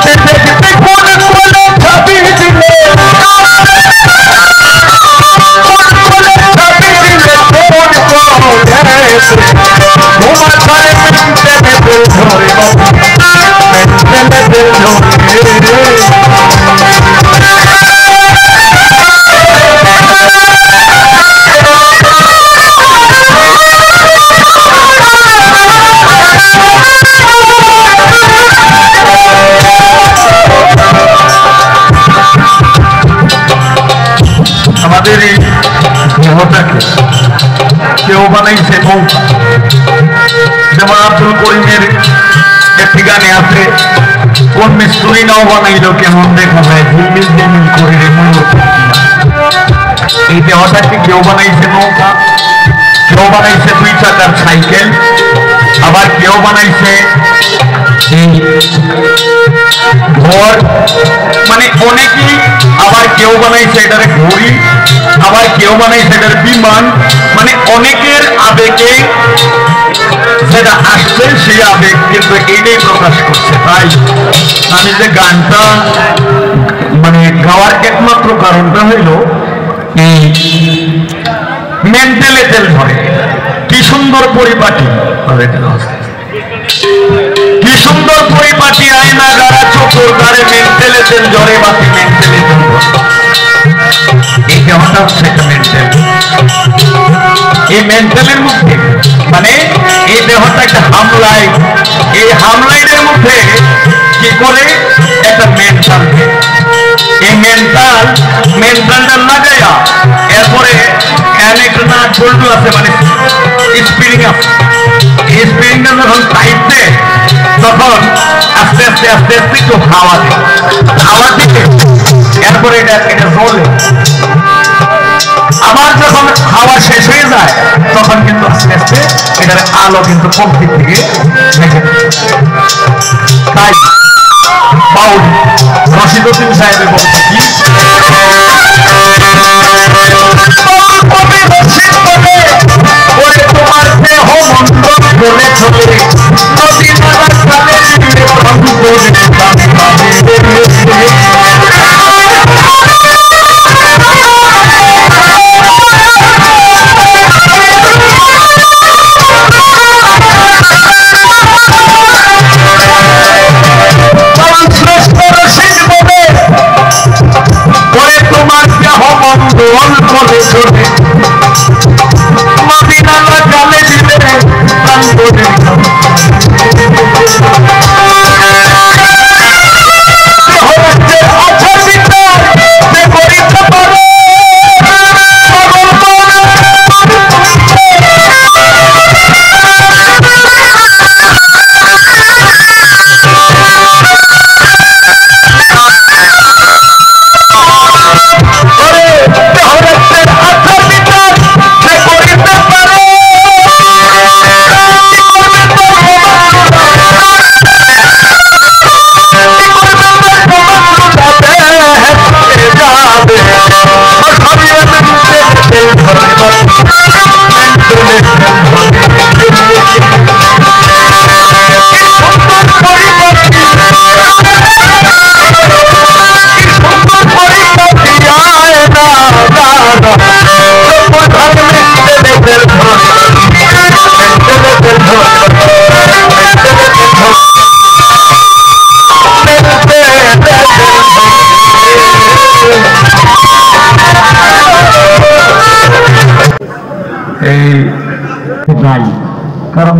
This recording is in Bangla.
That's it. আমাদের এই দেহটাকে কেউ বানাইছে নৌকা, যেমন আব্দুল করিমের একটি গানে আছে, কোন মিস্ত্রি নাও বানাইল কেমন দেখা যায় ঝিলমিল ঝিলমিল করে রে ময়ূর। এই দেহটাকে কেউ বানাইছে নৌকা, কেউ বানাইছে 2 চাকার সাইকেল, আবার কেউ বানাইছে এই ঘর, মানে অনেকেই, আবার কেউ বানাইছে এটারে ঘড়ি, আবার কেউ বানাইছে এটার বিমান, মানে অনেকের আবেগে যেটা আসছে সেই আবেগ কিন্তু এটাই প্রকাশ করছে। তাই আমি যে গানটা মানে গাওয়ার একমাত্র কারণটা হইল এই মেন্টালে তেল ধরে, কি সুন্দর পরিপাটি, কি সুন্দর পরিপাটি, আয়না গাড়া চোখর গাড়ে মেন্টালে তেল জ্বরে বাতি মেন্টালে তেল ধরে। এই দেহটা হচ্ছে একটা মেন্টাল, এই মেন্টালের মধ্যে মানে এই দেহটা একটা হামলায়, এই হামলাইনের মধ্যে কি করে একটা মেন্টাল, এই মেন্টালটা লাগাইয়া এরপরে একটা নাট বল্টু আছে, মানে স্প্রিং আছে, এই স্প্রিংটা যখন টাইট দেয় তখন আস্তে আস্তে আস্তে আস্তে একটু হাওয়া দেয়, হাওয়া দিতে এরপরে এটা জ্বলে, আবার যখন হাওয়া শেষ হয়ে যায় তখন কিন্তু আস্তে আস্তে এটার আলো কিন্তু কোন দিক থেকে ভেঙে। তাই বাউল রশিদ উদ্দিন সাহেবের বলছে কি, তোমার দেহ মন্ডল বলে চলে নদী নালা কালে এই কারণ